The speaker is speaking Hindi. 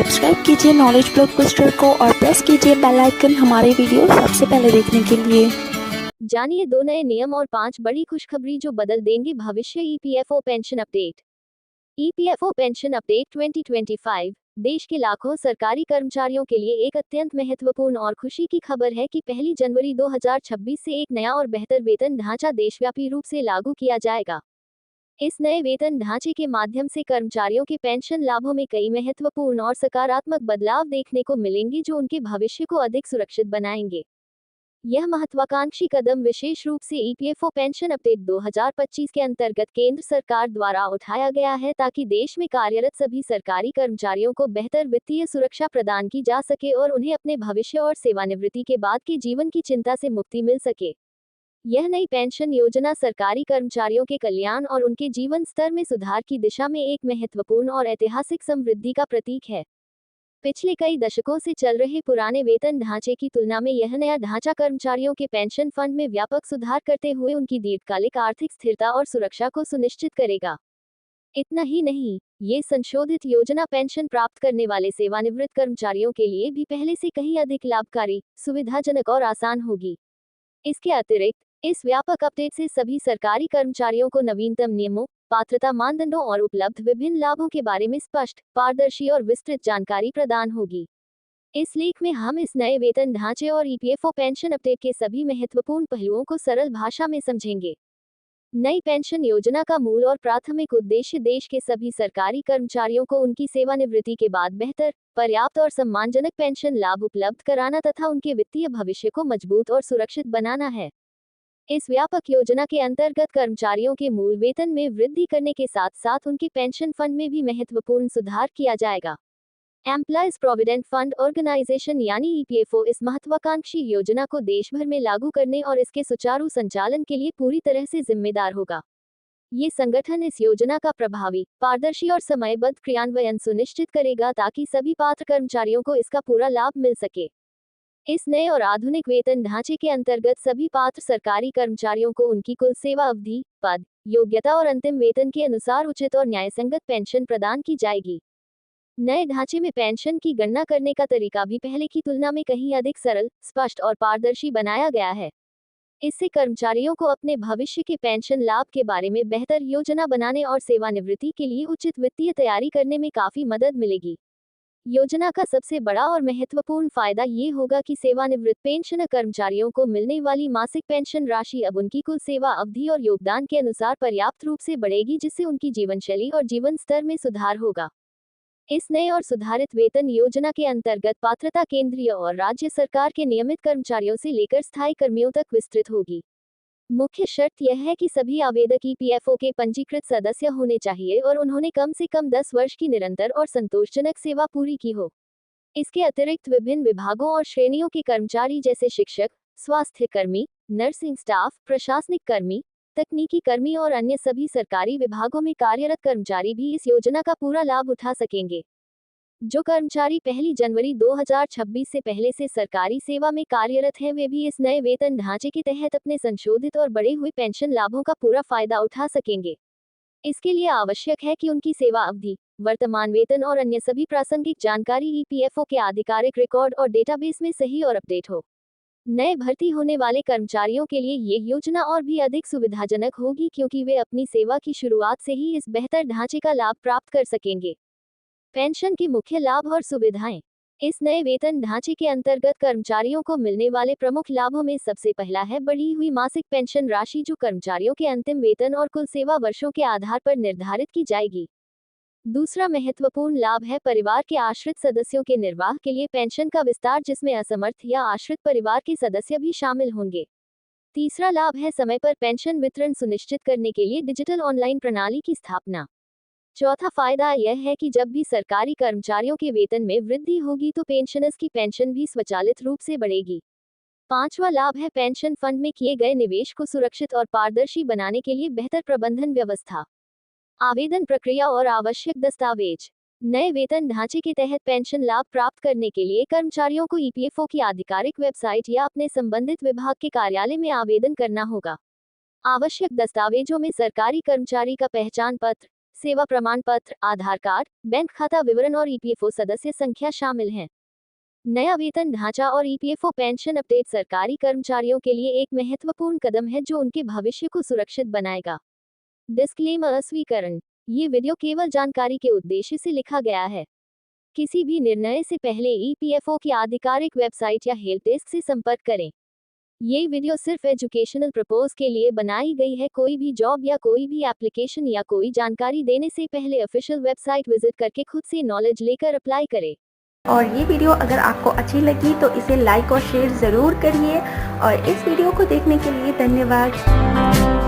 सब्सक्राइब कीजिए नॉलेज ब्लॉकबस्टर को और प्रेस कीजिए बेल आइकन हमारे वीडियो सबसे पहले देखने के लिए। जानिए 2 नए नियम और 5 बड़ी खुशखबरी जो बदल देंगे भविष्य। EPFO pension update. EPFO pension update 2025 देश के लाखों सरकारी कर्मचारियों के लिए एक अत्यंत महत्वपूर्ण और खुशी की खबर है कि 1 जनवरी 2026 से एक नया और बेहतर वेतन ढांचा देशव्यापी रूप से लागू किया जाएगा। इस नए वेतन ढांचे के माध्यम से कर्मचारियों के पेंशन लाभों में कई महत्वपूर्ण और सकारात्मक बदलाव देखने को मिलेंगे जो उनके भविष्य को अधिक सुरक्षित बनाएंगे। यह महत्वाकांक्षी कदम विशेष रूप से ईपीएफओ पेंशन अपडेट 2025 के अंतर्गत केंद्र सरकार द्वारा उठाया गया है ताकि देश में कार्यरत सभी सरकारी कर्मचारियों को बेहतर वित्तीय सुरक्षा प्रदान की जा सके और उन्हें अपने भविष्य और सेवानिवृत्ति के बाद के जीवन की चिंता से मुक्ति मिल सके। यह नई पेंशन योजना सरकारी कर्मचारियों के कल्याण और उनके जीवन स्तर में सुधार की दिशा में एक महत्वपूर्ण और ऐतिहासिक समृद्धि का प्रतीक है। पिछले कई दशकों से चल रहे पुराने वेतन ढांचे की तुलना में यह नया ढांचा कर्मचारियों के पेंशन फंड में व्यापक सुधार करते हुए उनकी दीर्घकालिक आर्थिक स्थिरता और सुरक्षा को सुनिश्चित करेगा। इतना ही नहीं, ये संशोधित योजना पेंशन प्राप्त करने वाले सेवानिवृत्त कर्मचारियों के लिए भी पहले से कहीं अधिक लाभकारी, सुविधाजनक और आसान होगी। इसके अतिरिक्त इस व्यापक अपडेट से सभी सरकारी कर्मचारियों को नवीनतम नियमों, पात्रता मानदंडों और उपलब्ध विभिन्न लाभों के बारे में स्पष्ट, पारदर्शी और विस्तृत जानकारी प्रदान होगी। इस लेख में हम इस नए वेतन ढांचे और ईपीएफओ पेंशन अपडेट के सभी महत्वपूर्ण पहलुओं को सरल भाषा में समझेंगे। नई पेंशन योजना का मूल और प्राथमिक उद्देश्य देश के सभी सरकारी कर्मचारियों को उनकी सेवानिवृत्ति के बाद बेहतर, पर्याप्त और सम्मानजनक पेंशन लाभ उपलब्ध कराना तथा उनके वित्तीय भविष्य को मजबूत और सुरक्षित बनाना है। इस व्यापक योजना के अंतर्गत कर्मचारियों के मूल वेतन में वृद्धि करने के साथ साथ उनके पेंशन फंड में भी महत्वपूर्ण सुधार किया जाएगा। एम्प्लॉयज प्रोविडेंट फंड ऑर्गेनाइजेशन यानी ईपीएफओ इस महत्वाकांक्षी योजना को देश भर में लागू करने और इसके सुचारू संचालन के लिए पूरी तरह से जिम्मेदार होगा। ये संगठन इस योजना का प्रभावी, पारदर्शी और समयबद्ध क्रियान्वयन सुनिश्चित करेगा ताकि सभी पात्र कर्मचारियों को इसका पूरा लाभ मिल सके। इस नए और आधुनिक वेतन ढांचे के अंतर्गत सभी पात्र सरकारी कर्मचारियों को उनकी कुल सेवा अवधि, पद, योग्यता और अंतिम वेतन के अनुसार उचित और न्यायसंगत पेंशन प्रदान की जाएगी। नए ढांचे में पेंशन की गणना करने का तरीका भी पहले की तुलना में कहीं अधिक सरल, स्पष्ट और पारदर्शी बनाया गया है। इससे कर्मचारियों को अपने भविष्य के पेंशन लाभ के बारे में बेहतर योजना बनाने और सेवानिवृत्ति के लिए उचित वित्तीय तैयारी करने में काफी मदद मिलेगी। योजना का सबसे बड़ा और महत्वपूर्ण फायदा ये होगा कि सेवानिवृत्त पेंशन कर्मचारियों को मिलने वाली मासिक पेंशन राशि अब उनकी कुल सेवा अवधि और योगदान के अनुसार पर्याप्त रूप से बढ़ेगी जिससे उनकी जीवनशैली और जीवन स्तर में सुधार होगा। इस नए और सुधारित वेतन योजना के अंतर्गत पात्रता केंद्रीय और राज्य सरकार के नियमित कर्मचारियों से लेकर स्थायी कर्मियों तक विस्तृत होगी। मुख्य शर्त यह है कि सभी आवेदक ईपीएफओ के पंजीकृत सदस्य होने चाहिए और उन्होंने कम से कम 10 वर्ष की निरंतर और संतोषजनक सेवा पूरी की हो। इसके अतिरिक्त विभिन्न विभागों और श्रेणियों के कर्मचारी जैसे शिक्षक, स्वास्थ्य कर्मी, नर्सिंग स्टाफ, प्रशासनिक कर्मी, तकनीकी कर्मी और अन्य सभी सरकारी विभागों में कार्यरत कर्मचारी भी इस योजना का पूरा लाभ उठा सकेंगे। जो कर्मचारी 1 जनवरी 2026 से पहले से सरकारी सेवा में कार्यरत हैं वे भी इस नए वेतन ढांचे के तहत अपने संशोधित और बढ़े हुए पेंशन लाभों का पूरा फायदा उठा सकेंगे। इसके लिए आवश्यक है कि उनकी सेवा अवधि, वर्तमान वेतन और अन्य सभी प्रासंगिक जानकारी ईपीएफओ के आधिकारिक रिकॉर्ड और डेटाबेस में सही और अपडेट हो। नए भर्ती होने वाले कर्मचारियों के लिए ये योजना और भी अधिक सुविधाजनक होगी क्योंकि वे अपनी सेवा की शुरुआत से ही इस बेहतर ढांचे का लाभ प्राप्त कर सकेंगे। पेंशन के मुख्य लाभ और सुविधाएं। इस नए वेतन ढांचे के अंतर्गत कर्मचारियों को मिलने वाले प्रमुख लाभों में सबसे पहला है बढ़ी हुई मासिक पेंशन राशि जो कर्मचारियों के अंतिम वेतन और कुल सेवा वर्षों के आधार पर निर्धारित की जाएगी। दूसरा महत्वपूर्ण लाभ है परिवार के आश्रित सदस्यों के निर्वाह के लिए पेंशन का विस्तार जिसमें असमर्थ या आश्रित परिवार के सदस्य भी शामिल होंगे। तीसरा लाभ है समय पर पेंशन वितरण सुनिश्चित करने के लिए डिजिटल ऑनलाइन प्रणाली की स्थापना। चौथा फायदा यह है कि जब भी सरकारी कर्मचारियों के वेतन में वृद्धि होगी तो पेंशनर्स की पेंशन भी स्वचालित रूप से बढ़ेगी। पांचवा लाभ है पेंशन फंड में किए गए निवेश को सुरक्षित और पारदर्शी बनाने के लिए बेहतर प्रबंधन व्यवस्था। आवेदन प्रक्रिया और आवश्यक दस्तावेज। नए वेतन ढांचे के तहत पेंशन लाभ प्राप्त करने के लिए कर्मचारियों को ईपीएफओ की आधिकारिक वेबसाइट या अपने संबंधित विभाग के कार्यालय में आवेदन करना होगा। आवश्यक दस्तावेजों में सरकारी कर्मचारी का पहचान पत्र, सेवा प्रमाण पत्र, आधार कार्ड, बैंक खाता विवरण और ईपीएफओ सदस्य संख्या शामिल हैं। नया वेतन ढांचा और ईपीएफओ पेंशन अपडेट सरकारी कर्मचारियों के लिए एक महत्वपूर्ण कदम है जो उनके भविष्य को सुरक्षित बनाएगा। डिस्क्लेमर स्वीकरण। ये वीडियो केवल जानकारी के उद्देश्य से लिखा गया है। किसी भी निर्णय से पहले ईपीएफओ की आधिकारिक वेबसाइट या हेल्प डेस्क से संपर्क करें। ये वीडियो सिर्फ एजुकेशनल पर्पस के लिए बनाई गई है। कोई भी जॉब या कोई भी एप्लीकेशन या कोई जानकारी देने से पहले ऑफिशियल वेबसाइट विजिट करके खुद से नॉलेज लेकर अप्लाई करें। और ये वीडियो अगर आपको अच्छी लगी तो इसे लाइक और शेयर ज़रूर करिए और इस वीडियो को देखने के लिए धन्यवाद।